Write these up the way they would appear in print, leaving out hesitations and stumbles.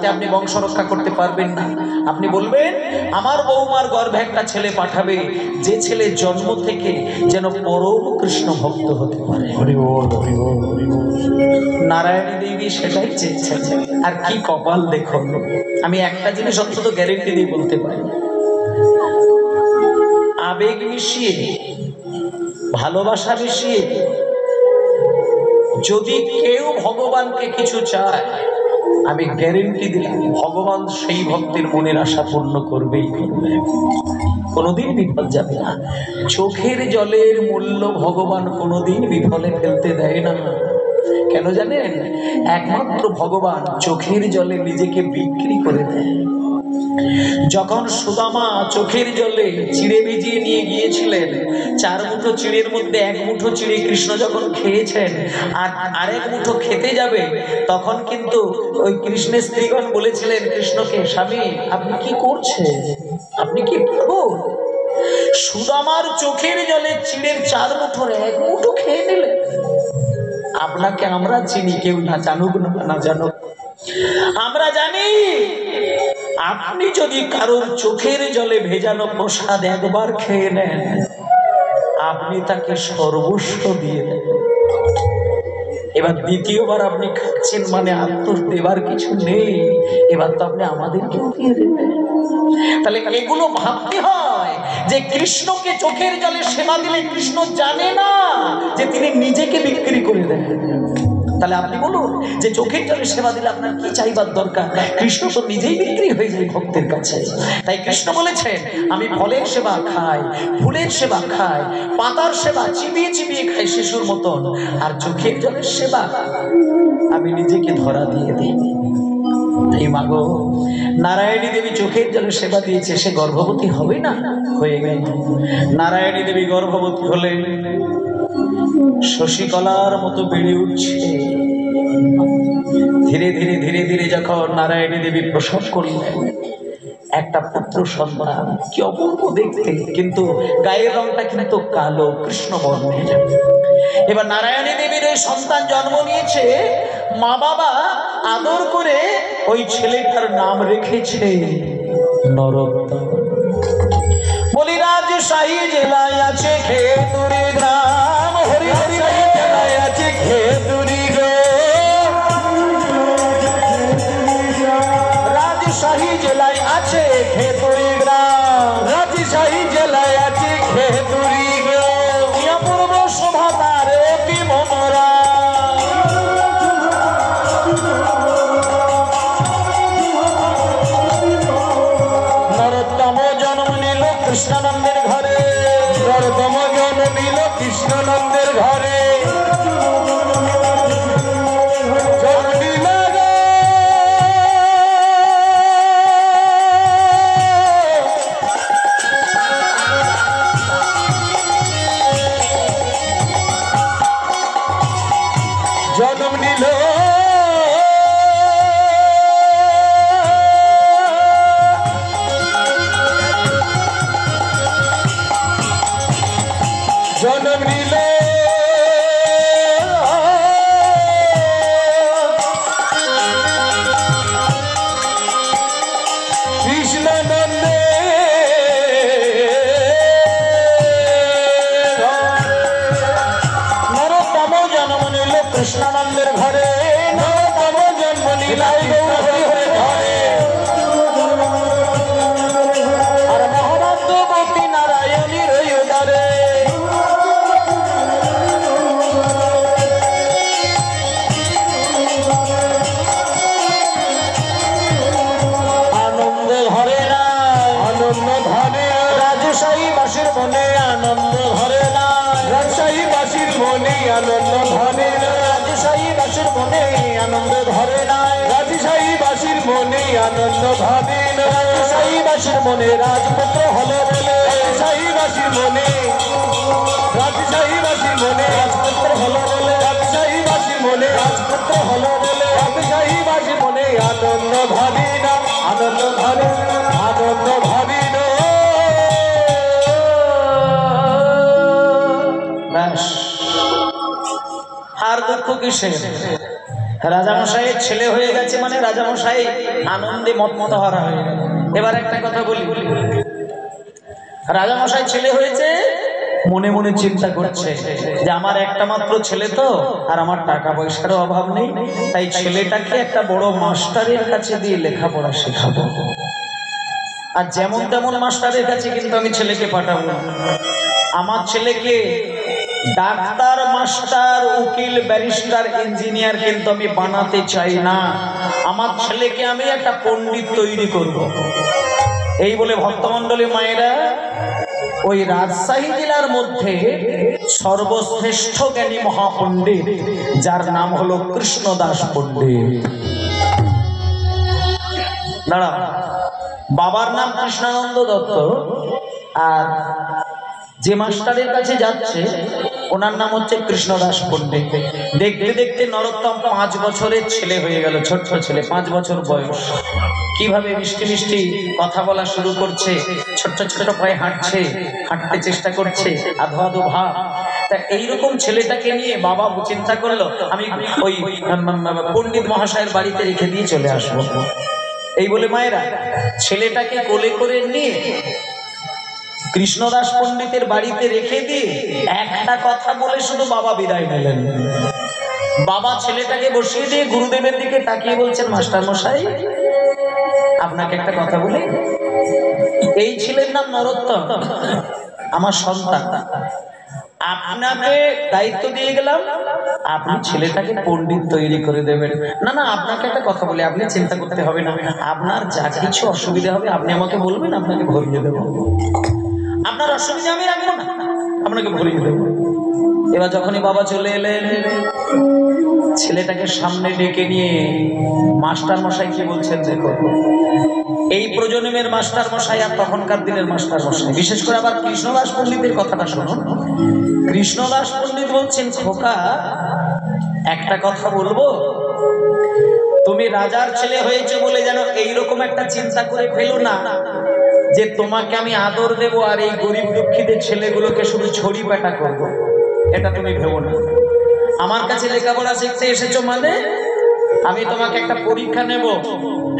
তাতে আপনি বংশ রক্ষা করতে পারবেন না। আপনি বলবেন আমার বৌমার গর্ভে একটা ছেলে পাঠাবে, যে ছেলে জন্ম থেকে যেন পরম কৃষ্ণ ভক্ত হতে পারে। নারায়ণী দেবী সেটাই চেয়েছেন। আর কি কপাল দেখুন। আমি একটা জিনিস অন্তত গ্যারেন্টি দিয়ে বলতে পারি, আবেগ মিশিয়ে, ভালোবাসা মিশিয়ে যদি কেউ ভগবানকে কিছু চায়, আমি গ্যারেন্টি দিলাম ভগবান সেই ভক্তের মনের আশা পূর্ণ করবেই করবে, কোনোদিন বিফল যাবে না। চোখের জলের মূল্য ভগবান কোনোদিন বিফলে ফেলতে দেয় না। কেন জানেন? একমাত্র ভগবান চোখের জলে নিজেকে বিক্রি করে দেয়। যখন সুদামা চোখের জলে চিড়ে ভিজিয়ে নিয়ে গিয়েছিলেন, 4 মুঠো চিড়ের মধ্যে 1 মুঠো চিড়ে কৃষ্ণ যখন খেয়েছেন আর আরেক মুঠো খেতে যাবে, তখন কিন্তু ওই কৃষ্ণের স্ত্রীগণ বলেছিলেন কৃষ্ণকে, স্বামী আপনি কি করছেন, আপনি কি পাগল? সুদামার চোখের জলে চিড়ের 4 মুঠোর 1 মুঠো খেয়ে নিলেন। আপনাকে আমরা চিনি, কেউ না জানুক না জানুক, আমরা জানি আপনি যদি কারোর চোখের জলে ভেজানো প্রসাদ একবার খেয়ে নেন, আপনি তাকে সর্বস্ব দিয়ে দেন। এবার দ্বিতীয়বার আপনি খাচ্ছেন মানে আত্মর দেবার কিছু নেই, এবার তো আপনি আমাদেরকে দিয়ে দেবেন। তাহলে এগুলো ভাবতে হয় যে কৃষ্ণকে চোখের জলে সেবা দিলে কৃষ্ণ জানে না যে তিনি নিজেকে বিক্রি করে দেন। তাহলে আপনি বলুন যে চোখের জলে সেবা দিলে আপনার কি চাইবার দরকার? কৃষ্ণ তো নিজেই বিক্রি হয়ে যায় ভক্তের কাছে। তাই কৃষ্ণ বলেছেন আমি ফলের সেবা খাই, ফুলের সেবা খাই, পাতার সেবা চিবিয়ে চিবিয়ে খাই শিশুর মতন, আর চোখের জলের সেবা আমি নিজেকে ধরা দিয়ে দিই। তাই মাগো, নারায়ণী দেবী চোখের জলে সেবা দিয়েছে, সে গর্ভবতী হবে না? হয়ে গেল। নারায়ণী দেবী গর্ভবতী হলেন, শশীকলার মতো বেড়ে উঠছে। ধীরে ধীরে ধীরে ধীরে যখন নারায়ণী দেবী প্রসব করলেন, একটা পুত্র সন্তান, কি অপূর্ব দেখতে, কিন্তু গায়ের রংটা কিন্তু কালো কৃষ্ণ বর্ণের। এবার নারায়ণী দেবীর ওই সন্তান জন্ম নিয়েছে, মা বাবা আদর করে ওই ছেলেটার নাম রেখেছে নরোত্তম। বলি রাজশাহী জেলায় আছে খেতুরি গ্রাম, হরি হরি জেলায় আছে খেতুরি গো। রাজশাহী জেলায় আছে খেতুরি গ্রাম, রাজশাহী জেলায় আছে খেতুরি গো। পূর্ব শোভা তার অতি মনোরা, নরোত্তম জন্ম নিল কৃষ্ণানন্দের ঘরে, নরোত্তম জন্ম নিল কৃষ্ণানন্দের ঘরে। জন্ম নিল জন্ম নিল কৃষ্ণানন্দে। নরোত্তম জন্ম নিল কৃষ্ণানন্দের ঘরে, নরোত্তম জন্ম নিল গৌরহরির ঘরে। আর মহাভাগ্যবতী নারায়ণীর উদরে, আনন্দ ধরে না, আনন্দ ধরে রাজশাহী বাসীর মনে, আনন্দ ধরে না রাজশাহী বাসীর মনে, আনন্দ ধরে না রাজশাহী বাসীর মনে, আনন্দ ধরে না রাজশাহী বাসীর মনে, আনন্দ ধরে না রাজশাহী বাসীর মনে। রাজপুত্র হলো বলে রাজশাহী বাসীর মনে, রাজশাহী বাসীর মনে রাজপুত্র হলো বলে, রাজশাহী বাসীর মনে রাজপুত্র হলো বলে, রাজশাহী বাসীর মনে আনন্দ ধরে না, আনন্দ ধরে, আনন্দ ধরে না। ব্যাস, আর দুঃখ কিসের? রাজামশাইয়ের ছেলে হয়ে গেছে মানে রাজামশাই আনন্দে মতমতহারা হয়ে গেল। এবার একটা কথা বলি, রাজামশাই ছেলে হয়েছে, মনে মনে চিন্তা করছে যে আমার একটা মাত্র ছেলে তো, আর আমার টাকা পয়সারও অভাব নেই, তাই ছেলেটাকে একটা বড় মাস্টারের কাছে দিয়ে লেখাপড়া শেখাবো। আর যেমন তেমন মাস্টারের কাছে কিন্তু আমি ছেলেকে পাঠাবো না। আমার ছেলেকে ডাক্তার, মাস্টার, উকিল, ব্যারিস্টার, ইঞ্জিনিয়ার কিন্তু আমি বানাতে চাই না। আমার ছেলেকে আমি একটা পণ্ডিত তৈরি করব। এই বলে ভক্তমণ্ডলী মায়েরা, ওই রাজশাহী জেলার মধ্যে সর্বশ্রেষ্ঠ জ্ঞানী মহাপণ্ডিত, যার নাম হলো কৃষ্ণদাস পণ্ডিত। দাঁড়া, বাবার নাম কৃষ্ণানন্দ দত্ত, আর যে মাস্টারের কাছে যাচ্ছে ওনার নাম হচ্ছে কৃষ্ণদাস পণ্ডিত। দেখতে দেখতে নরোত্তম 5 বছরের ছেলে হয়ে গেল, ছোট্ট ছেলে, 5 বছর বয়স। কিভাবে মিষ্টি মিষ্টি কথা বলা শুরু করছে, ছোট্ট ছোট্ট পায়ে হাঁটতে চেষ্টা করছে, আধো আধো ভাব। তা এইরকম ছেলেটাকে নিয়ে বাবা চিন্তা করলো আমি ওই পণ্ডিত মহাশয়ের বাড়িতে রেখে দিয়ে চলে আসবো। এই বলে মায়েরা ছেলেটাকে কোলে করে নিয়ে কৃষ্ণদাস পণ্ডিতের বাড়িতে রেখে দিয়ে একটা কথা বলে শুধু বাবা বিদায় নিলেন। বাবা ছেলেটাকে বসিয়ে দিয়ে গুরুদেবের দিকে তাকিয়ে বলছেন, মাস্টার মশাই আপনাকে একটা কথা বলি। এই ছেলের নাম নরোত্তম, আমার সন্তান। আপনাকে দায়িত্ব দিয়ে গেলাম, আপনি ছেলেটাকে পণ্ডিত তৈরি করে দেবেন। না না, আপনাকে একটা কথা বলি, আপনি চিন্তা করতে হবে না, আপনার যা কিছু অসুবিধা হবে আপনি আমাকে বলবেন, আপনাকে ভরিয়ে দেবো। আপনার অসুবিধা আমি রাখবো না, আপনাকে ভরিয়ে দেবো। এবার যখনই বাবা চলে এলেন, ছেলেটাকে সামনে ডেকে নিয়ে মাস্টার মশাই কি বলছেন দেখো। এই প্রজন্মের মাস্টার মশাই আর তখনকার দিনের মাস্টার মশাই, বিশেষ করে আবার কৃষ্ণদাস পণ্ডিতের কথাটা শুনুন। কৃষ্ণদাস পণ্ডিত বলছেন, খোকা একটা কথা বলবো, তুমি রাজার ছেলে হয়েছে বলে যেন এইরকম একটা চিন্তা করে ফেলো না যে তোমাকে আমি আদর দেব আর এই গরিব দুঃখীদের ছেলেগুলোকে শুধু ছড়ি পেটা করব। এটা তুমি ভেবো না। আমার কাছে লেখাপড়া শিখতে এসেছো মানে আমি তোমাকে একটা পরীক্ষা নেব,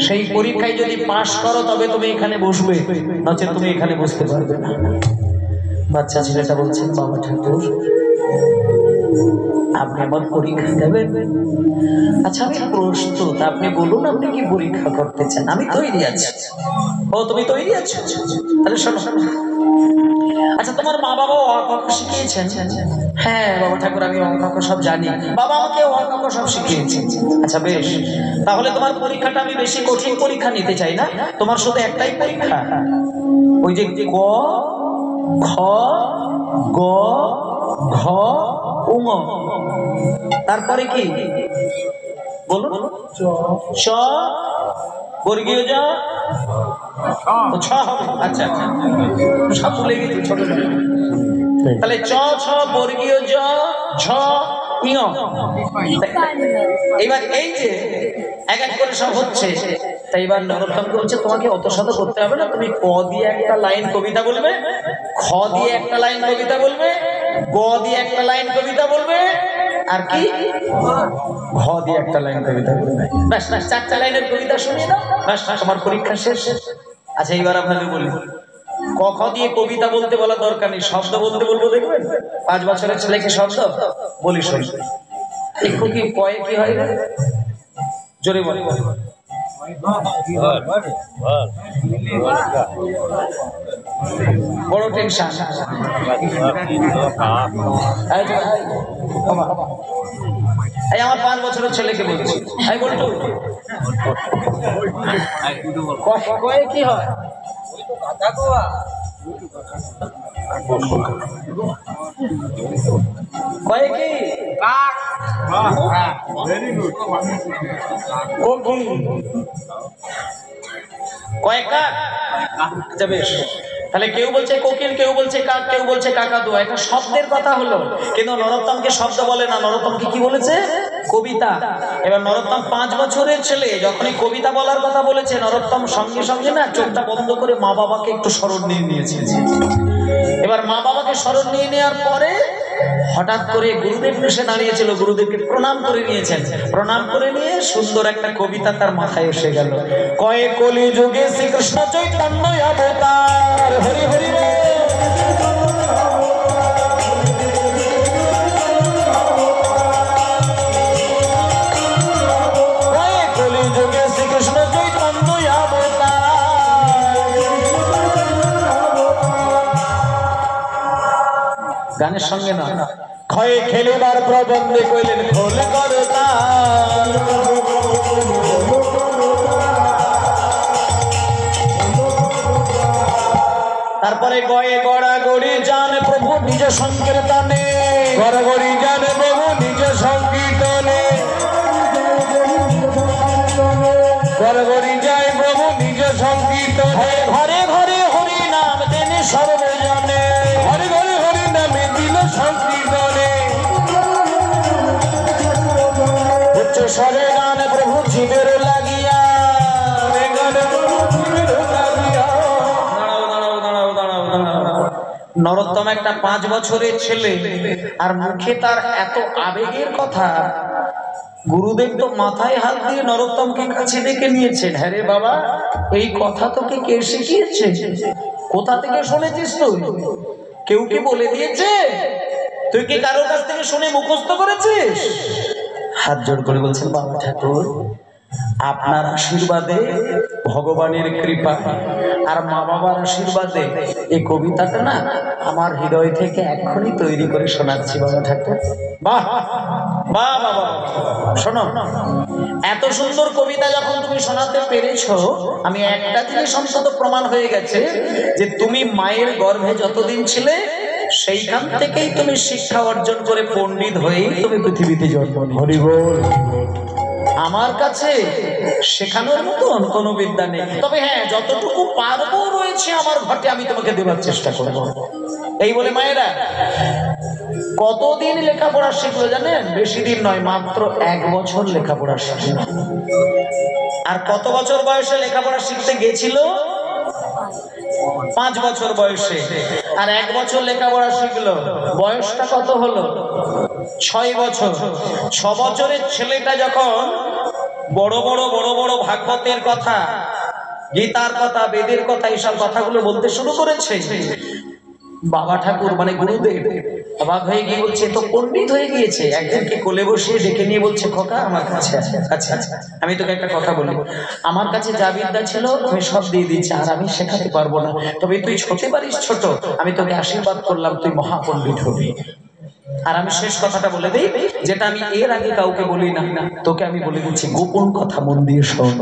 সেই পরীক্ষায় যদি পাশ করো তবে তুমি এখানে বসবে, নচেত তুমি এখানে বসতে পারবে না। বাচ্চা ছেলেটা বলছেন, বাবা ঠাকুর আপনি আমার পরীক্ষা দেবেন? আচ্ছা আমি প্রস্তুত, আপনি বলুন আপনি কি পরীক্ষা করতে চান, আমি তৈরি আছি। ও তুমি তৈরি আছো? তাহলে শোনো। আচ্ছা তোমার মা বাবা অঙ্ক শিখিয়েছেন? হ্যাঁ বাবা ঠাকুর আমি অঙ্ক সব জানি, বাবা আমাকে অঙ্ক সব শিখিয়েছে। আচ্ছা বেশ, তাহলে তোমার পরীক্ষাটা আমি বেশি কঠিন পরীক্ষা নিতে চাই না, তোমার শুধু একটাই পরীক্ষা, ওই যে ক খ গ ঘ উঙ, তারপরে কি বলুন, চ বর্গীয় জ ছ হবে। আচ্ছা সাপু লেগে ছোট, তাহলে চ ছ বর্গীয় জ ঝ ইঙ। এবার এই যে এক এক করে সব হচ্ছে, তাই এবার নরোত্তম বলছে তোমাকে অত শত করতে হবে না, তুমি ক দিয়ে একটা লাইন কবিতা বলবে, খ দিয়ে একটা লাইন কবিতা বলবে, গ দিয়ে একটা লাইন কবিতা বলবে, আর কি ঘ দিয়ে একটা লাইন কবিতা বলবে। ব্যাস 4টা লাইনের কবিতা শুনিয়ে দাও, ব্যাস তোমার পরীক্ষা শেষ। আচ্ছা এইবার আপনাকে বলি, ক খ দিয়ে কবিতা বলতে বলা দরকার নেই, শব্দ বলতে বলবো, দেখবেন 5 বছরের ছেলেকে শব্দ বলি শুনি। একটু কি কয়ে কি হয়, জোরে বলে বড় টেনশন। এই আমার 5 বছরের ছেলেকে বলছি, এই বলটু কয়ে কি হয়? কয়ে কি? কয়েকা। আচ্ছা বেশ, তাহলে কেউ বলছে কোকিল, কেউ বলছে কাক, কেউ বলছে কাকাতুয়া, এটা শব্দের কথা হলো। কিন্তু নরোত্তমকে শব্দ বলে না, নরোত্তমকে কি বলেছে? কবিতা। এবার নরোত্তম 5 বছরের ছেলে যখনই কবিতা বলার কথা বলেছে, নরোত্তম সঙ্গে সঙ্গে না চোখটা বন্ধ করে মা বাবাকে একটু স্মরণ নিয়ে নিয়েছে। এবার মা বাবাকে স্মরণ নিয়ে নেওয়ার পরে হঠাৎ করে গুরুদেব এসে দাঁড়িয়েছিল, গুরুদেবকে প্রণাম করে নিয়েছেন। প্রণাম করে নিয়ে সুন্দর একটা কবিতা তার মাথায় এসে গেল। কয়ে কলি যুগে শ্রীকৃষ্ণ চৈতন্য অবতার, হরি হরি রে। কয়ে কলি যুগে শ্রীকৃষ্ণ চৈতন্য অবতার। গানের সঙ্গে না, ক্ষয়ে খেলিবার প্রবন্ধে কইলেন খোল করতা। তারপরে গয়ে গড়া গড়ি জান প্রভু নিজ সংকীর্তনে, গড়া গড়ি জান প্রভু নিজ সংকীর্তনে, গড়া গড়ি যায় প্রভু নিজ সংকীর্তনে। ঘরে ঘরে হরি নাম দেন সর্বজনে, ঘরে ঘরে হরি নামে দিল সংকীর্তনে। উচ্চ স্বরে গান প্রভু জীবের লাগিয়া, নরোত্তম একটা 5 বছরের ছেলে, আর মুখে তার এত আবেগের কথা। গুরুদেব তো মাথায় হাত দিয়ে নরোত্তমকে কাছে ডেকে নিয়েছেন। হ্যাঁ রে বাবা, এই কথা তোকে কে শিখিয়েছে? কোথা থেকে শুনেছিস তুই? কেউ কি বলে দিয়েছে? তুই কি কারোর কাছ থেকে শুনে মুখস্থ করেছিস? হাত জোড় করে বলছেন, বাবা ঠাকুর আপনার আশীর্বাদে, ভগবানের কৃপা আর মা বাবার আশীর্বাদে এই কবিতাটা না আমার হৃদয় থেকে এখনই তৈরি করে শোনাচ্ছি বাবা ঠাকুর। বাহ বাহ বাবা, শোনো, এত সুন্দর কবিতা যখন তুমি শোনাতে পেরেছো, আমি একটা জিনিস অন্তত প্রমাণ হয়ে গেছে যে তুমি মায়ের গর্ভে যতদিন ছিলে সেইখান থেকেই তুমি শিক্ষা অর্জন করে পণ্ডিত হয়েই তুমি পৃথিবীতে জন্ম নিয়েছো। হরি বল। আমার কাছে শেখানোর মতন কোনো বিদ্যা নেই, তবে হ্যাঁ যতটুকু পারবো রয়েছে আমার ঘটে আমি তোমাকে দেবার চেষ্টা করবো। এই বলে মায়েরা কতদিন লেখাপড়া শিখলো জানেন? বেশি দিন নয়, মাত্র 1 বছর লেখাপড়া শিখলো। আর কত বছর বয়সে লেখাপড়া শিখতে গেছিল? 5 বছর বয়সে। আর 1 বছর লেখাপড়া শিখলো, বয়সটা কত হলো? 6 বছর। 6 বছরের ছেলেটা যখন বড় বড় ভাগবতের কথা, গীতার কথা, বেদের কথা, এইসব কথাগুলো বলতে শুরু করেছে, বাবা ঠাকুর মানে গুরুদেব অবাক হয়ে গিয়ে বলছে তো পণ্ডিত হয়ে গিয়েছে। একজনকে কোলে বসিয়ে ডেকে নিয়ে বলছে, খোকা আমার কাছে আচ্ছা আমি তোকে একটা কথা বলি, আমার কাছে যা বিদ্যা ছিল আমি সব দিয়ে দিচ্ছি, আর আমি শেখাতে পারবো না, তবে তুই হতে পারিস ছোট, আমি তোকে আশীর্বাদ করলাম, তুই মহাপণ্ডিত হবি। আর আমি শেষ কথাটা বলে দিই, যেটা আমি এর আগে কাউকে বলি না, তোকে আমি বলে দিচ্ছি, গোপন কথা, মন দিয়ে শোন।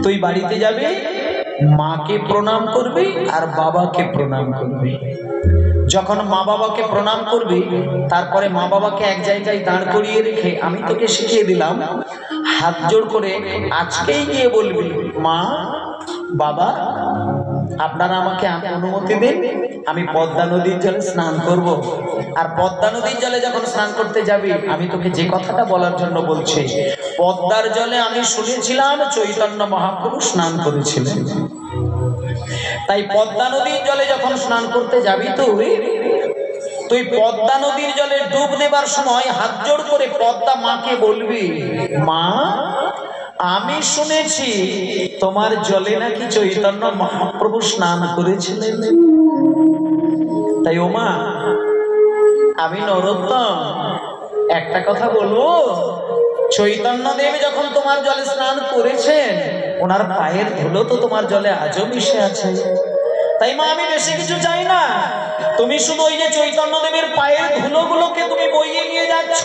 তুই বাড়িতে যাবি, মাকে প্রণাম করবি আর বাবাকে প্রণাম করবি। যখন মা বাবাকে প্রণাম করবি, তারপরে মা বাবাকে এক জায়গায় দাঁড় করিয়ে রেখে আমি তোকে শিখিয়ে দিলাম, হাত জোড় করে আজকেই গিয়ে বলবি, মা বাবা আপনারা আমাকে অনুমতি দিন, আমি পদ্মা নদীর জলে স্নান করব। আর পদ্মা নদীর জলে যখন স্নান করতে যাবি, আমি তোকে যে কথাটা বলার জন্য বলছি, পদ্মার জলে আমি শুনেছিলাম চৈতন্য মহাপ্রভু স্নান করেছিলেন, তাই পদ্মা নদীর জলে যখন স্নান করতে যাবি তুই পদ্মা নদীর জলে ডুব দেবার সময় হাত জোড় করে পদ্মা মাকে বলবি, মা আমি শুনেছি তোমার জলে নাকি চৈতন্য মহাপ্রভু স্নান করেছিলেন, তাই ও মা আমি নরোত্তম একটা কথা বলবো, চৈতন্য দেব যখন তোমার জলে স্নান করেছেন, ওনার পায়ের ধুলো তো তোমার জলে আজও মিশে আছে, তাই মা আমি বেশি কিছু চাই না, তুমি শুধু ওই যে চৈতন্য দেবের পায়ের ধুলোগুলোকে তুমি বইয়ে নিয়ে যাচ্ছ,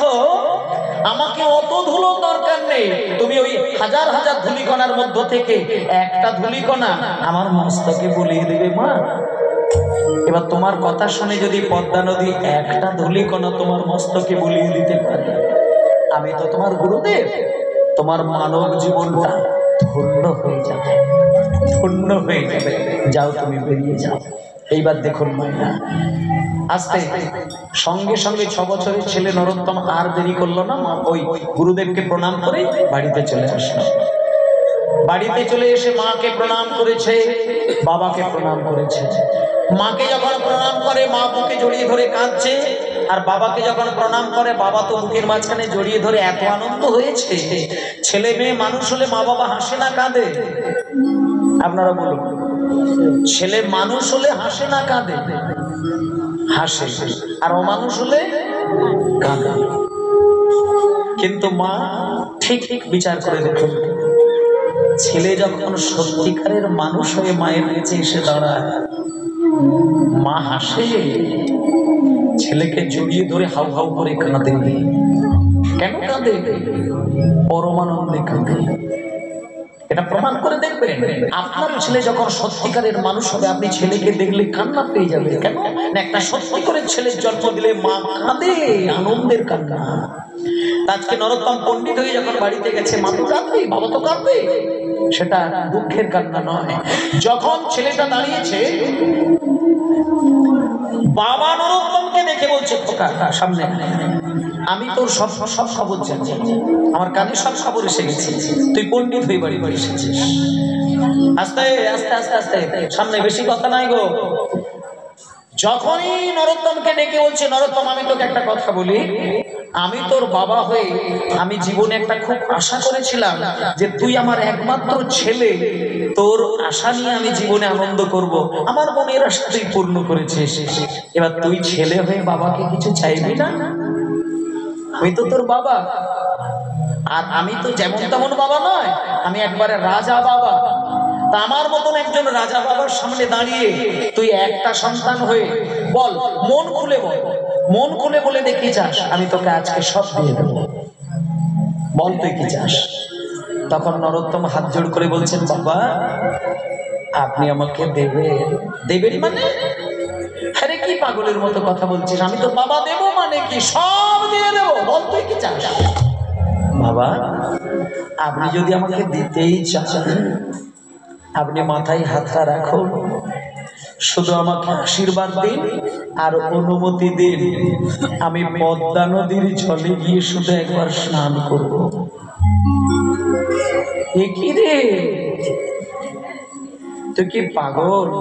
আমাকে অত ধুলো দরকার নেই, তুমি ওই হাজার হাজার ধূলিকণার মধ্য থেকে একটা ধূলিকণা আমার মস্তকে বুলিয়ে দেবে মা। এবার তোমার কথা শুনে যদি পদ্মা নদী একটা ধূলিকণা তোমার মস্তকে বুলিয়ে দিতে পারে, আমি তো তোমার গুরুদেব, তোমার মানব জীবনটা ধন্য হয়ে যাবে, ধন্য হয়ে যাবে। যাও তুমি বেরিয়ে যাও। এইবার দেখুন মায়েরা, আস্তে সঙ্গে সঙ্গে 6 বছরের ছেলে নরোত্তম আর দেরি করলো না, ওই গুরুদেবকে প্রণাম করে বাড়িতে চলে আসলো। বাড়িতে চলে এসে মাকে প্রণাম করেছে, বাবাকে প্রণাম করেছে। মাকে যখন প্রণাম করে মা বুকে জড়িয়ে ধরে কাঁদছে, আর বাবাকে যখন প্রণাম করে বাবা তো বুকের মাঝখানে জড়িয়ে ধরে এত আনন্দ হয়েছে। ছেলে মেয়ে মানুষ হলে মা বাবা হাসে না কাঁদে? আপনারা বলুন, ছেলে মানুষ হলে হাসে না কাঁদে? হাসে। আর অমানুষ হলে কাঁদে। কিন্তু মা ঠিক ঠিক বিচার করে দেখুন, ছেলে যখন সত্যিকারের মানুষ হয়ে মায়ের কাছে এসে দাঁড়ায়, মা হাসে, ছেলেকে জড়িয়ে ধরে হাউ হাউ করে কাঁদে। কেন কাঁদে? পরমানন্দে কাঁদে। এটা প্রমাণ করে দেখবেন, আপনার ছেলে যখন সত্যিকারের মানুষ হবে আপনি ছেলেকে দেখলে কান্না পেয়ে যাবে। কেন না, একটা সত্যিকারের ছেলের জন্ম দিলে মা কাঁদে, আনন্দের কান্না। আজকে নরোত্তম পণ্ডিত হয়ে যখন বাড়িতে গেছে, মা তো কাঁদবে, বাবা তো কাঁদবে, সেটা দুঃখের কান্না নয়। যখন ছেলেটা দাঁড়িয়েছে, বাবা নরোত্তমকে দেখে বলছে, খোকা সামনে, আমি তোর সব সব খবর জানি, আমার কানে সব খবর এসে গেছে, তুই পণ্ডিত হয়ে বাড়ি বাড়ি এসেছিস। আস্তে আস্তে আস্তে আস্তে সামনে, বেশি কথা নাই গো। যখনই নরোত্তমকে ডেকে বলছে, নরোত্তম আমি তোকে একটা কথা বলি, আমি তোর বাবা হয়ে আমি জীবনে একটা খুব আশা করেছিলাম যে তুই আমার একমাত্র ছেলে, তোর আশা নিয়ে আমি জীবনে আনন্দ করব, আমার মনের আশা তুই পূর্ণ করেছিস। এবার তুই ছেলে হয়ে বাবাকে কিছু চাইবি না? আমি তো তোর বাবা, আর আমি তো যেমন তেমন বাবা নয়, আমি একবারে রাজা বাবা। তা আমার মতন একজন রাজা বাবার সামনে দাঁড়িয়ে তুই একটা সন্তান হয়ে বল, মন খুলে বল, মন খুলে বলে দে কি চাস, আমি তোকে আজকে সব দিয়ে দেব, বল তুই কি চাস। তখন নরোত্তম হাত জোড় করে বলছেন, বাবা আপনি আমাকে দেবেন। দেবেন মানে? আরে কি পাগলের মতো কথা বলছিস, আমি তো বাবা, দেব মানে কি, সব দিয়ে দেবো, বল তুই কি চাস। বাবা আপনি যদি আমাকে দিতেই চান, আপনি মাথায় হাতটা রাখুন, শুধু আমাকে আশীর্বাদ দিন আর অনুমতি দিন, আমি পদ্মা নদীর জলে গিয়ে শুধু একবার স্নান করব। এ কি রে, তুই কি পাগল?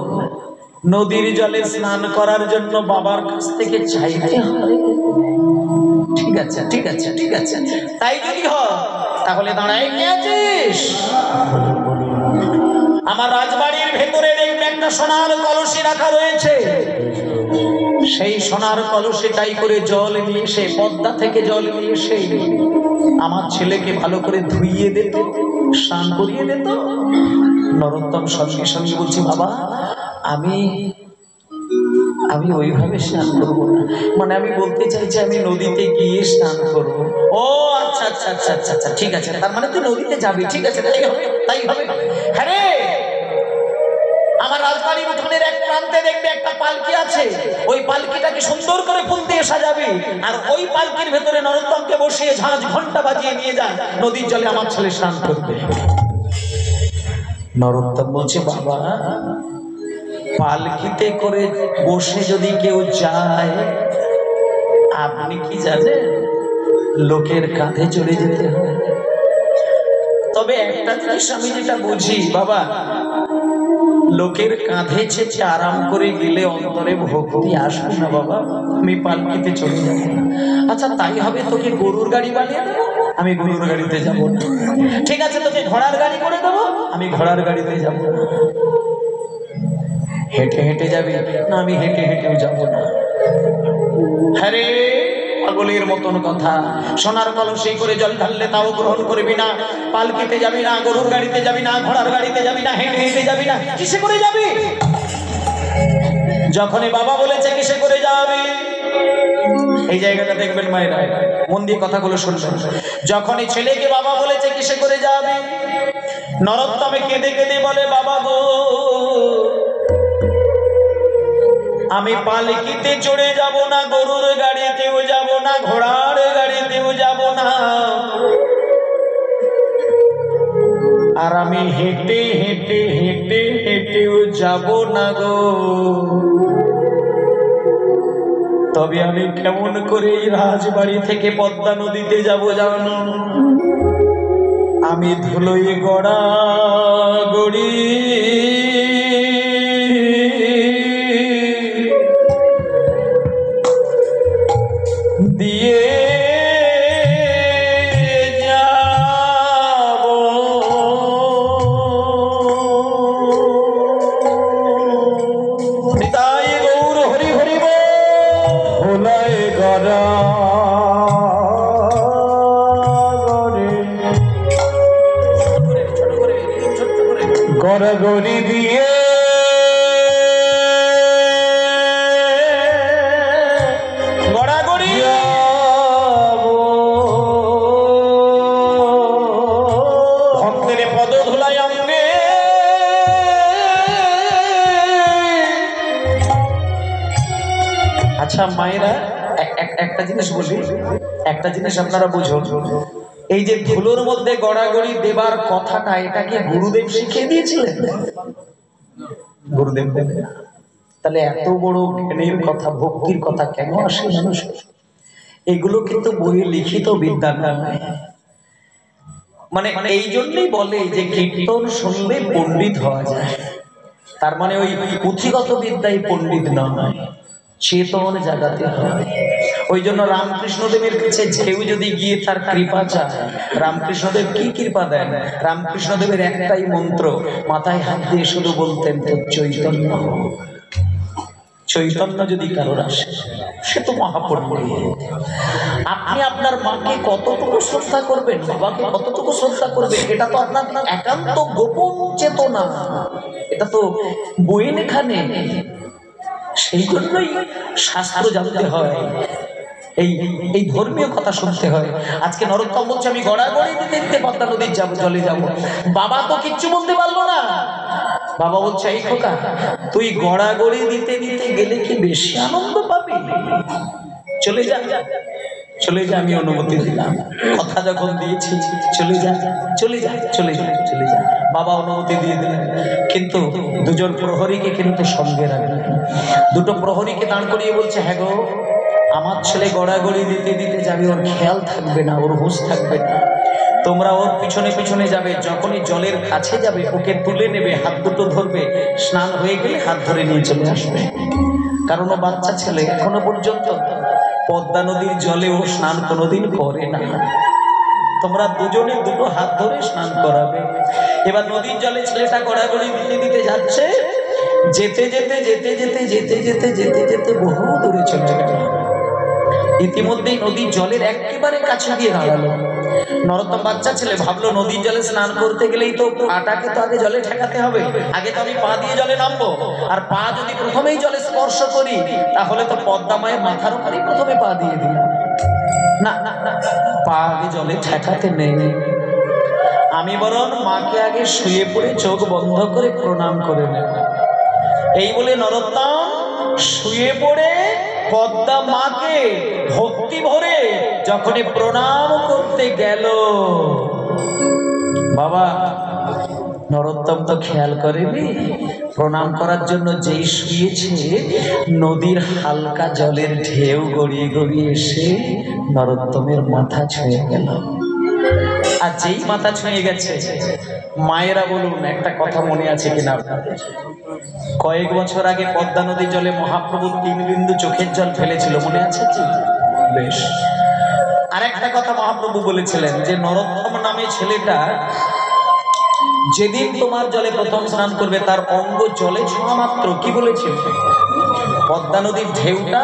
নদীর জলে স্নান করার জন্য বাবার কাছ থেকে চাইতে হয়? ঠিক আছে ঠিক আছে ঠিক আছে, তাই যদি হয় তাহলে দাঁড়াই কে আছিস? আমার রাজবাড়ির ভেতরে দেখবে একটা সোনার কলসি রাখা রয়েছে, সেই সোনার কলসিটাই করে জল নিয়ে এসে, পদ্মা থেকে জল নিয়ে এসে আমার ছেলেকে ভালো করে ধুইয়ে দিত, স্নান করিয়ে দিত। নরোত্তম সঙ্গে সঙ্গে বলছি, বাবা আমি ওইভাবে স্নান করবো না, মানে আমি বলতে চাইছি আমি নদীতে গিয়ে স্নান করবো। ও আচ্ছা আচ্ছা আচ্ছা আচ্ছা আচ্ছা, ঠিক আছে, তার মানে তুই নদীতে যাবি, ঠিক আছে তাই হবে তাই হবে। হ্যাঁ রে, আমার রাজবাড়ির উঠোনের এক প্রান্তে দেখবে একটা পালকি আছে, ওই পালকিটাকে সুন্দর করে ফুল দিয়ে সাজাবি, আর ওই পালকির ভেতরে নরোত্তমকে বসিয়ে ঝাঁঝ ঘন্টা বাজিয়ে নিয়ে যা, নদীর জলে আমার ছেলে স্নান করবে। নরোত্তম বলছে, বাবা পালকিতে করে বসে যদি কেউ যায়, আপনি কি জানেন লোকের কাঁধে চলে যেতে হয়। তবে একটা জিনিস আমি যেটা বুঝি, বাবা লোকের কাঁধে চেপে আরাম করে গেলে অন্তরে ভক্তি আসবে না বাবা, আমি পালকিতে চলে যাব। আচ্ছা তাই হবে, তোকে গরুর গাড়ি বানিয়ে দেবো, আমি গরুর গাড়িতে যাব না। ঠিক আছে তোকে ঘোড়ার গাড়ি করে দেবো, আমি ঘোড়ার গাড়িতে যাব না। হেঁটে হেঁটে যাবি না, আমি হেঁটে হেঁটেও যাব না। হ্যাঁ রে, পাগলের মতন কথা। সোনার কলসি করে জল ঢাললে তাও গ্রহণ করবি না, পালকিতে যাবি না, গরুর গাড়িতে যাবি না, ঘোড়ার গাড়িতে যাবি না, হেঁটে হেঁটে যাবি না, কিসে করে যাবি? যখনই বাবা বলেছে কিসে করে যাবি, এই জায়গাটা দেখবেন মায়েরা, মন দিয়ে কথাগুলো শুনবেন। যখনই ছেলেকে বাবা বলেছে কিসে করে যাবি, নরোত্তমে কেঁদে কেঁদে বলে, বাবা গো আমি পালকিতে চড়ে যাব না, গরুর গাড়িতেও যাব না, ঘোড়ার গাড়িতেও যাব না, আর আমি হেঁটে হেঁটে হেঁটে হেঁটেও যাব না গো। তবে আমি কেমন করে এই রাজবাড়ি থেকে পদ্মা নদীতে যাব জানো? আমি ধুলোই গড়া গড়ি গড়গড়ি দিয়ে গড়াগড়ি ভক্তের পদ ধুলাই অঙ্গে আচ্ছা মায়েরা একটা জিনিস বলি, একটা জিনিস আপনারা বুঝুন, এই যে ধুলোর মধ্যে গড়াগড়ি দেবার কথাটা এটা কি গুরুদেব শিখিয়ে দিয়েছিলেন? গুরুদেব দেবেন। তাহলে এত বড় জ্ঞানের কথা, ভক্তির কথা কেন আসে মানুষ? এগুলো কিন্তু বইয়ে লিখিত বিদ্যা নয়। মানে এই জন্যই বলে যে কীর্তন শুনলে পণ্ডিত হওয়া যায়। তার মানে ওই পুঁথিগত বিদ্যায় পণ্ডিত নয়, চেতন জাগাতে হয়। ওই জন্য রামকৃষ্ণদেবের কাছে কেউ যদি গিয়ে তার কৃপা চায়, রামকৃষ্ণদেব কি কৃপা দেন? রামকৃষ্ণদেবের একটাই মন্ত্র, মাথায় হাত দিয়ে শুধু বলতেন চৈতন্য হোক। চৈতন্য যদি কারোর আসে সে তো মহাপণ্ডিত। আপনি আপনার মাকে কতটুকু শ্রদ্ধা করবেন, বাবাকে কতটুকু শ্রদ্ধা করবেন, এটা তো আপনার একান্ত গোপন চেতনা, এটা তো বইয়ে লেখা নেই। সেই জন্যই শাস্ত্র জানতে হয়, এই ধর্মীয় কথা শুনতে হয়। আজকে নরোত্তম বলছে আমি গড়াগড়ি দিতে দিতে পদ্মা নদীর জলে যাবো। বাবা তো কিচ্ছু বলতে পারলো না। বাবা বলছে এই খোকা, তুই গড়াগড়ি দিতে দিতে গেলে কি বেশি আনন্দ পাবি? চলে যা, চলে যা, আমি অনুমতি দিলাম। কথা যখন দিয়েছি চলে যা, চলে যা, চলে যা, চলে যা। বাবা অনুমতি দিয়ে দিলেন, কিন্তু দুজন প্রহরীকে কিন্তু সঙ্গে রাখলেন। দুটো প্রহরীকে দাঁড় করিয়ে বলছে, হ্যাঁ গো, আমার ছেলে গড়াগড়ি দিতে দিতে যাবে, ওর খেয়াল থাকবে না, ওর হুঁশ থাকবে না। তোমরা ওর পিছনে পিছনে যাবে, যখনই জলের কাছে যাবে ওকে তুলে নেবে, হাত দুটো ধরবে, স্নান হয়ে গেলে হাত ধরে নিয়ে চলে আসবে। কারণ ও বাচ্চা ছেলে, এখনো পর্যন্ত পদ্মা নদীর জলে ও স্নান কোনোদিন করে না। তোমরা দুজনে দুটো হাত ধরে স্নান করাবে। এবার নদীর জলে ছেলেটা গড়াগড়ি দিতে দিতে যাচ্ছে, যেতে যেতে যেতে যেতে যেতে যেতে যেতে যেতে বহু দূরে চলে গেল। ইতিমধ্যেই নদীর জলের একেবারে কাছে গিয়ে দাঁড়ালো। নরোত্তম বাচ্চা ছেলে ভাবলো নদীর জলে স্নান করতে গেলেই তো পাটাকে তো আগে জলে ঠেকাতে হবে, আগে তো আমি পা দিয়ে জলে নামবো। আর পা যদি প্রথমেই জলে স্পর্শ করি তাহলে তো পদ্মা মায়ের মাথার উপরেই প্রথমে পা দিয়ে দিলাম। না না না, পা আগে জলে ঠেকাতে নেই, আমি বরং মাকে আগে শুয়ে পড়ে চোখ বন্ধ করে প্রণাম করে নেব। এই বলে নরোত্তম শুয়ে পড়ে পদ্মা মাকে ভক্তি ভরে যখনই প্রণাম করতে গেল, বাবা নরোত্তম তো খেয়াল করেনি, প্রণাম করার জন্য যেই শুয়েছে নদীর হালকা জলের ঢেউ গড়িয়ে গড়িয়ে এসে নরোত্তমের মাথা ছুঁয়ে গেল। আর যেই মাথা ছুঁয়ে গেছে, মায়েরা বলুন একটা কথা মনে আছে কিনা আপনাদের? কয়েক বছর আগে পদ্মা নদীর জলে মহাপ্রভু 3 বিন্দু চোখের জল ফেলেছিল, মনে আছে কি? বেশ। আরেকটা কথা মহাপ্রভু বলেছিলেন যে নরোত্তম নামে ছেলেটা যেদিন তোমার জলে প্রথম স্নান করবে তার অঙ্গ জলে ছোঁয়া মাত্র, কি বলেছিল? পদ্মা নদীর ঢেউটা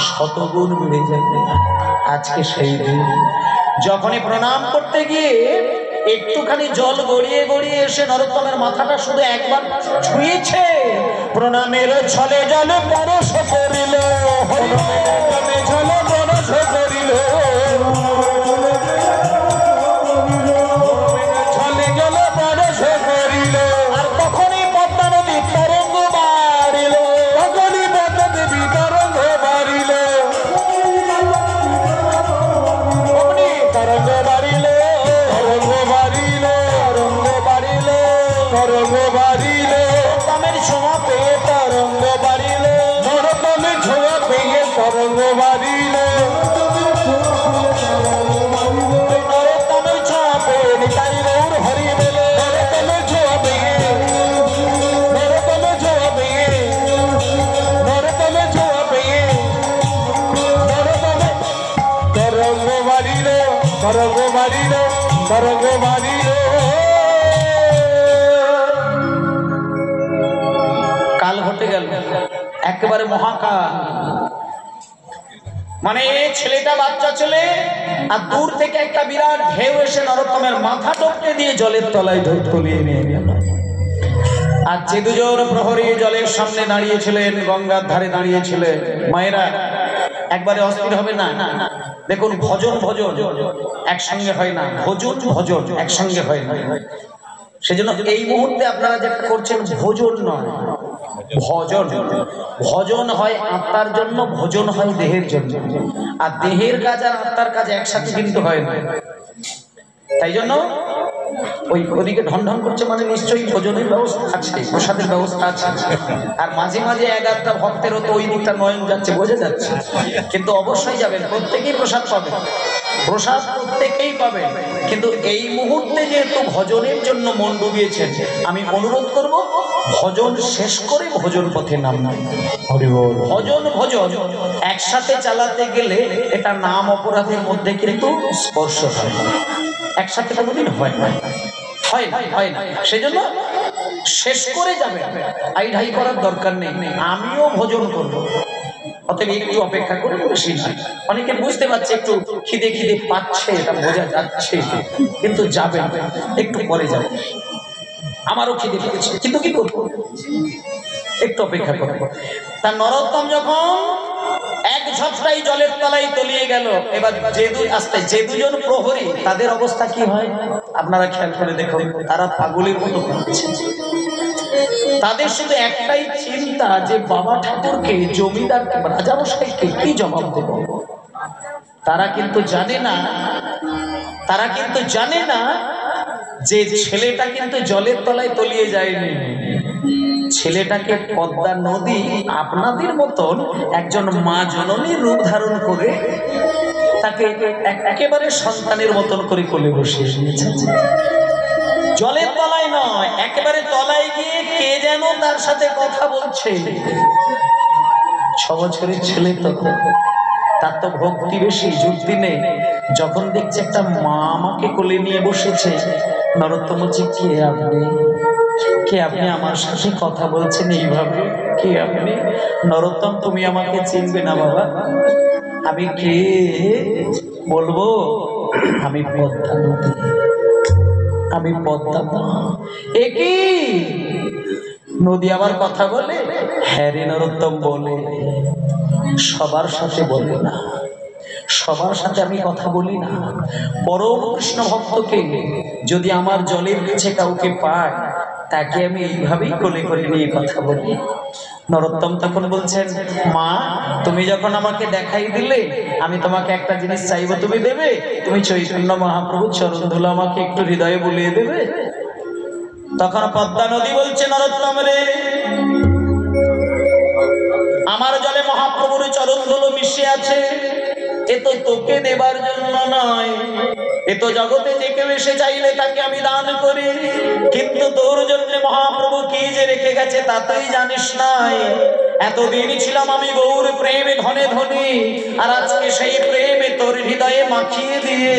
শতগুণ বেড়ে যাবে। আজকে সেই দিন যখনই প্রণাম করতে গিয়ে একটুখানি জল গড়িয়ে গড়িয়ে এসে নরোত্তমের মাথাটা শুধু একবার ছুঁয়েছে, প্রণামের ছলে জলে পরশ করিল, প্রণামে ছলে পরশ করিল, ছলে জলে পরশ করিল। আর তখনই পদ্মা নদী তরঙ্গ বাড়িল, তখনই পদ্মা দেবী তরঙ্গ বাড়িল, তরঙ্গ বাড়িল, তরঙ্গ বাড়িল, তরঙ্গ বাড়িল, তরঙ্গ বাড়িল, নরোত্তমের ছোঁয়া পেয়ে তরঙ্গ বাড়িল, নরোত্তমের ছোঁয়া পেয়ে তরঙ্গ বাড়িল, নরোত্তমের ছোঁয়া পেয়ে নিতাই গৌর হরি বেলে, নরোত্তমের ছোঁয়া পেয়ে, নরোত্তমের ছোঁয়া পেয়ে, নরোত্তমের ছোঁয়া পেয়ে, নরোত্তমের তরঙ্গ বাড়িল, তরঙ্গ বাড়িল, তরঙ্গ বাড়িল। কাল ঘটে গেল, একেবারে মহাকাল। মানে ছেলেটা বাচ্চা ছেলে, আর দূর থেকে একটা বিরাট ঢেউ এসে নরোত্তমের মাথা টপকে দিয়ে জলের তলায় তলিয়ে নিয়ে গেল। আর যে দুজন প্রহরী জলের সামনে দাঁড়িয়েছিলেন, গঙ্গার ধারে দাঁড়িয়েছিলেন, মায়েরা একবারে অস্থির হবে না। দেখুন, ভজন ভজন একসঙ্গে হয় না, ভজন ভজন একসঙ্গে হয় না। সেজন্য এই মুহূর্তে আপনারা যেটা করছেন ভোজন নয়, ভজন। ভজন হয় আত্মার জন্য, ভোজন হয় দেহের জন্য। আর দেহের কাজ আর আত্মার কাজ একসাথে কিন্তু হয় না। তাই জন্য ওই ওদিকে ঢন ঢন করছে মানে নিশ্চয়ই ভোজনের ব্যবস্থা আছে, প্রসাদের ব্যবস্থা আছে। আর মাঝে মাঝে এগারটা ভক্তেরও তো ওই দিকটা নয়ন যাচ্ছে, বোঝা যাচ্ছে। কিন্তু অবশ্যই যাবেন, প্রত্যেকেই প্রসাদ পাবেন, প্রসাদ প্রত্যেকেই পাবেন। কিন্তু এই মুহূর্তে যেহেতু ভজনের জন্য মন ডুবিয়েছেন, আমি অনুরোধ করব ভজন শেষ করে ভোজন পথে নামবেন। ভজন ভজন একসাথে চালাতে গেলে এটা নাম অপরাধের মধ্যে কিন্তু স্পর্শ হয়, একসাথে কোনোদিন হয় না, হয় না, হয় না। সেজন্য শেষ করে যাবে, আই ঢাই করার দরকার নেই। আমিও ভোজন করব, অতএব একটু অপেক্ষা করে বসি না। অনেকে বুঝতে পারছে একটু খিদে খিদে পাচ্ছে, এটা বোঝা যাচ্ছে, কিন্তু যাবে একটু পরে যাবে। আমারও খিদে পেয়েছে, কিন্তু কি করবো, একটু অপেক্ষা করবো। তার নরোত্তম যখন এক ঝপটাই জলের তলায় তলিয়ে গেল, এবার যে দুজন প্রহরী তাদের অবস্থা কি হয় আপনারা খেয়াল করে দেখুন। তারা পাগলের মতো করছে। তাদের শুধু একটাই চিন্তা যে বাবা ঠাকুরকে, জমিদার রাজামশাইকে কি জবাব দেব। তারা কিন্তু জানে না যে ছেলেটা কিন্তু জলের তলায় তলিয়ে যায়নি। ছেলেটাকে পদ্মা নদী আপনাদের মতন একজন মা জননীর রূপ ধারণ করে তাকে একেবারে সন্তানের মতন করে কোলে বসিয়ে নিয়েছে। জলের তলায় নয়, একেবারে তলায় গিয়ে কে যেন তার সাথে কথা বলছে। 6 বছরের ছেলে, তখন তার তো ভক্তি বেশি, যুক্তি নেই। যখন দেখছে একটা মা আমাকে কোলে নিয়ে বসেছে, নরোত্তম বলছে, কে আপনি আমার সাথে কথা বলছেন এইভাবে, কে আপনি? নরোত্তম, তুমি আমাকে চিনবে না বাবা, আমি কে বলবো? আমি পদ্মা নদী, আমি পদ্মা মা। এ কি নদী আবার কথা বলে? হ্যাঁ রে নরোত্তম, বলে। সবার সাথে বলে না, সবার সাথে আমি কথা বলি না। পরম কৃষ্ণ ভক্তকে যদি আমার জলের কাছে কাউকে পায়, তাকে আমি এইভাবেই কোলে করে নিয়ে কথা বলি। নরোত্তম তখন বলছেন, মা তুমি যখন আমাকে দেখাই দিলে, আমি তোমাকে একটা জিনিস চাইবো, তুমি দেবে? তুমি চৈতন্য মহাপ্রভুর চরণ ধুলো আমাকে একটু হৃদয়ে বুলিয়ে দেবে? তখন পদ্মা নদী বলছে, নরোত্তম রে, আমার জলে মহাপ্রভুর চরণ ধুলো মিশে আছে, এ তো তোকে দেবার জন্য নয়, এ তো জগতে যে কেউ এসে চাইলে তাকে আমি দান করি। কিন্তু তোর জন্য মহাপ্রভু কি যে রেখে গেছে তা তুই জানিস নাই। এতদিন ছিলাম আমি গৌর প্রেমে ধনে ধনী, আর আজকে সেই প্রেমে তোর হৃদয়ে মাখিয়ে দিয়ে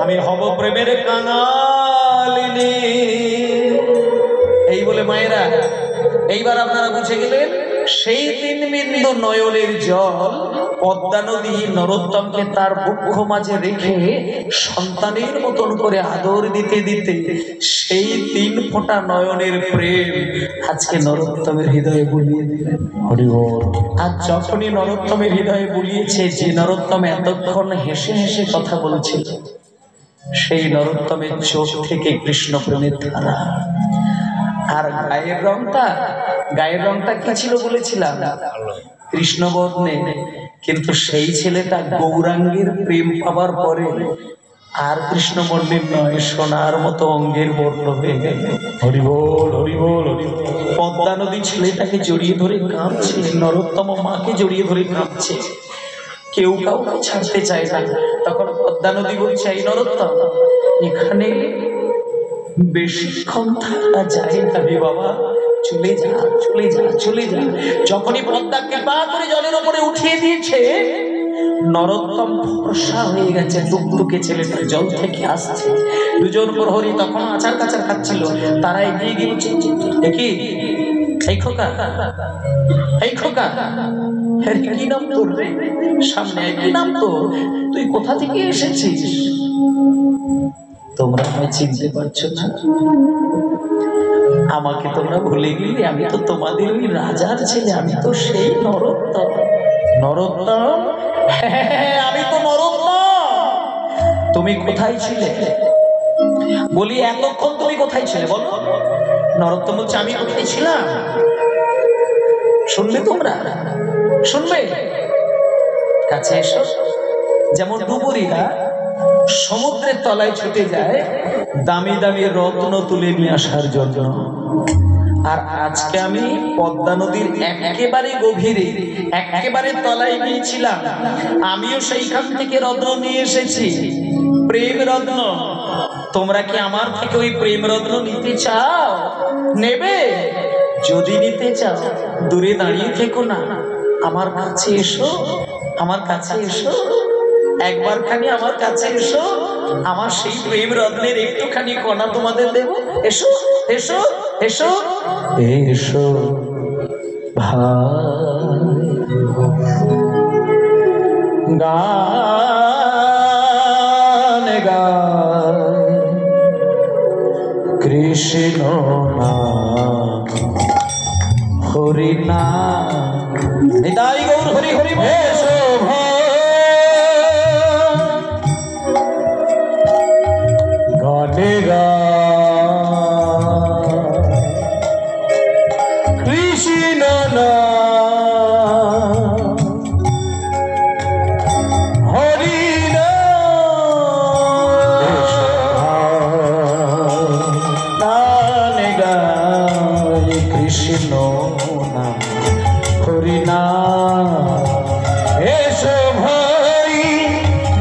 আমি হব প্রেমের কাঙালিনী। এই বলে মায়েরা, এইবার আপনারা বুঝে গেলেন সেই 3 বিন্দু নয়নের জল পদ্মা নদী নরোত্তমকে তার বক্ষ মাঝে রেখে সন্তানের মতন করে আদর দিতে দিতে সেই 3 ফোঁটা নয়নের প্রেম আজকে নরোত্তমের হৃদয়ে বুলিয়ে দিলেন। হরি বল। আর যখনই নরোত্তমের হৃদয়ে বুলিয়েছে, যে নরোত্তম এতক্ষণ হেসে হেসে কথা বলছিল, সেই নরোত্তমের চোখ থেকে কৃষ্ণ প্রেমের ধারা। আর গায়ের রংটা কি ছিল বলেছিলাম? কৃষ্ণবর্ণে। কিন্তু সেই ছেলেটা গৌরাঙ্গের প্রেম পাবার পরে আর কৃষ্ণবর্ণের নয়, সোনার মতো অঙ্গের বর্ণ হয়ে গেল। হরি বল, হরি বল, হরি বল। পদ্মা নদী ছেলেটাকে জড়িয়ে ধরে কাঁদছে, নরোত্তম মাকে জড়িয়ে ধরে কাঁদছে, কেউ কাউকে ছাড়তে চায় না। তখন পদ্মা নদী বলছে, এই নরোত্তম, এখানে বেশিক্ষণ থাকা যায় না রে বাবা, চলে যা, চলে যা, চলে যা। যখনই পদ্মাকে পা করে জলের উপরে উঠিয়ে দিয়েছে, নরোত্তম ফর্সা হয়ে গেছে, টুকটুকে ছেলেটা জল থেকে আসছে। দুজন প্রহরী তখন আচার কাচার খাচ্ছিল, তারা এগিয়ে গিয়ে দেখি এই খোকা, এই খোকা, কি নাম তোর রে? সামনে কি নাম তোর? তুই কোথা থেকে এসেছিস? তোমরা আমায় চিনতে পারছো না? আমাকে তোমরা ভুলে গেলে? আমি তো তোমাদের ওই রাজার ছেলে, আমি তো সেই নরোত্তম। নরোত্তম? হ্যাঁ, আমি তো নরোত্তম। তুমি কোথায় ছিলে? বলি এতক্ষণ তুমি কোথায় ছিলে বলো? নরোত্তম বলছে আমি কোথায় ছিলাম? শুনলে তোমরা? শুনবে? কাছে এসো। যেমন ডুবুরিরা সমুদ্রের তলায় ছুটে যায় দামি দামি রত্ন তুলে নিয়ে আসার জন্য, আর আজকে আমি পদ্মা নদীর একেবারে গভীরে একেবারে তলায় গিয়েছিলাম, আমিও সেইখান থেকে রত্ন নিয়ে এসেছি, প্রেম রত্ন। তোমরা কি আমার থেকে ওই প্রেম রত্ন নিতে চাও? নেবে? যদি নিতে চাও দূরে দাঁড়িয়ে থেকো না, আমার কাছে এসো, আমার কাছে এসো, একবার খানি আমার কাছে এসো, আমার সেই প্রেম রত্নের একটুখানি কণা তোমাদের দেব। এসো এসো এসো এসো ভাই, গান গায় কৃষ্ণ নাম হরি নাম, নিতাই গৌর হরি হরি বল। গানে গায় কৃষ্ণ নাম হরি নাম, গানে গায় কৃষ্ণ নাম হরি নাম। এসো ভাই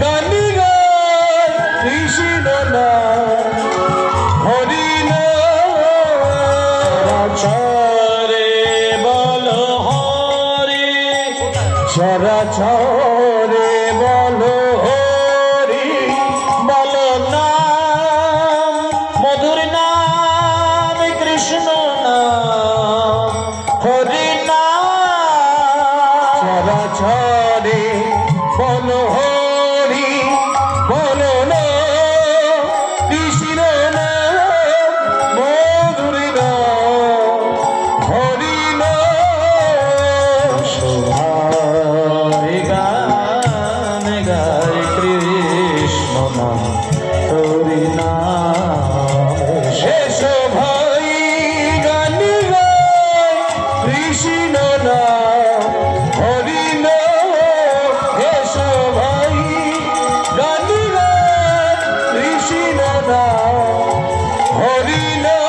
গান গায় কৃষ্ণ নাম হরি নাম, চরে বলো হরি, চরাচরে বলো হরি, বলো নাম মধুর নাম কৃষ্ণ নাম হরি নাম, চরাচরে বলো হরি, বলো না কৃষ্ণ নাম মধুর নাম হরি নাম। শোভায় গান গায় কৃষ্ণ নাম হরি নাম, এসো ভাই গান গায় কৃষ্ণ নাম হরি নাম, এসো ভাই গান গায় কৃষ্ণ নাম হরি নাম।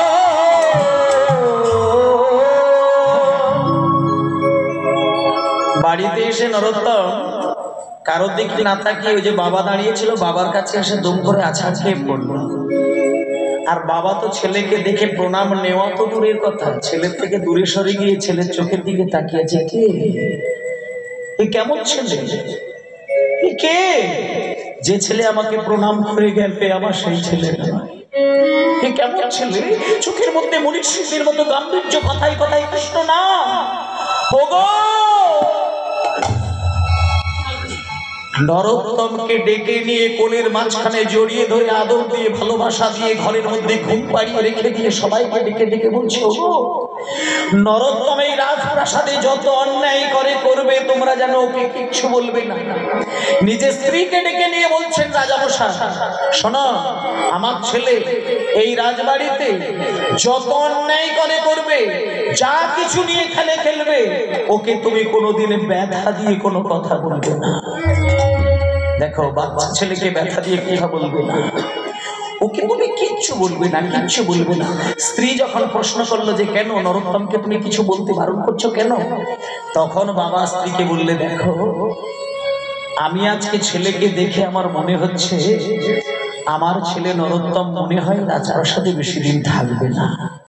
বাড়িতে এসে নরোত্তম কারোর দিকে না তাকিয়ে ওই যে বাবা দাঁড়িয়েছিল বাবার কাছে এসে দুম করে আছাড় খেয়ে পড়লো। আর বাবা তো ছেলেকে দেখে প্রণাম নেওয়া তো দূরের কথা, ছেলের থেকে দূরে সরে গিয়ে ছেলের চোখের দিকে তাকিয়েছে, কে এ, কেমন ছেলে এ, কে? যে ছেলে আমাকে প্রণাম করে গেলে আমার সেই ছেলে নয়, এ কেমন ছেলে? চোখের মধ্যে মনীষীদের মতো গাম্ভীর্য, কথায় কথায় কৃষ্ণ নাম। ওগো নরোত্তমকে ডেকে নিয়ে কোলের মাঝখানে জড়িয়ে ধরে আদর দিয়ে ভালোবাসা দিয়ে ঘরের মধ্যে ঘুম পাড়িয়ে রেখে দিয়ে সবাইকে ডেকে ডেকে বলছে, ওগো নরোত্তম এই রাজপ্রাসাদে যত অন্যায় করে করবে, তোমরা যেন ওকে কিচ্ছু বলবে না। নিজের স্ত্রীকে ডেকে নিয়ে বলছেন, রাজামশাই শোনো, আমার ছেলে এই রাজবাড়িতে যত অন্যায় করে করবে, যা কিছু নিয়ে খেলবে, ওকে তুমি কোনোদিন ব্যথা দিয়ে কোনো কথা বলবে না। দেখো, বাচ্চা ছেলেকে ব্যথা দিয়ে কথা বলবে না, ওকে তুমি কিচ্ছু বলবে না, কিচ্ছু বলবে না। স্ত্রী যখন প্রশ্ন করলো যে কেন নরোত্তমকে তুমি কিছু বলতে বারণ করছো কেন, তখন বাবা স্ত্রীকে বললে, দেখো আমি আজকে ছেলেকে দেখে আমার মনে হচ্ছে আমার ছেলে নরোত্তম মনে হয় রাজার সাথে বেশি দিন থাকবে না।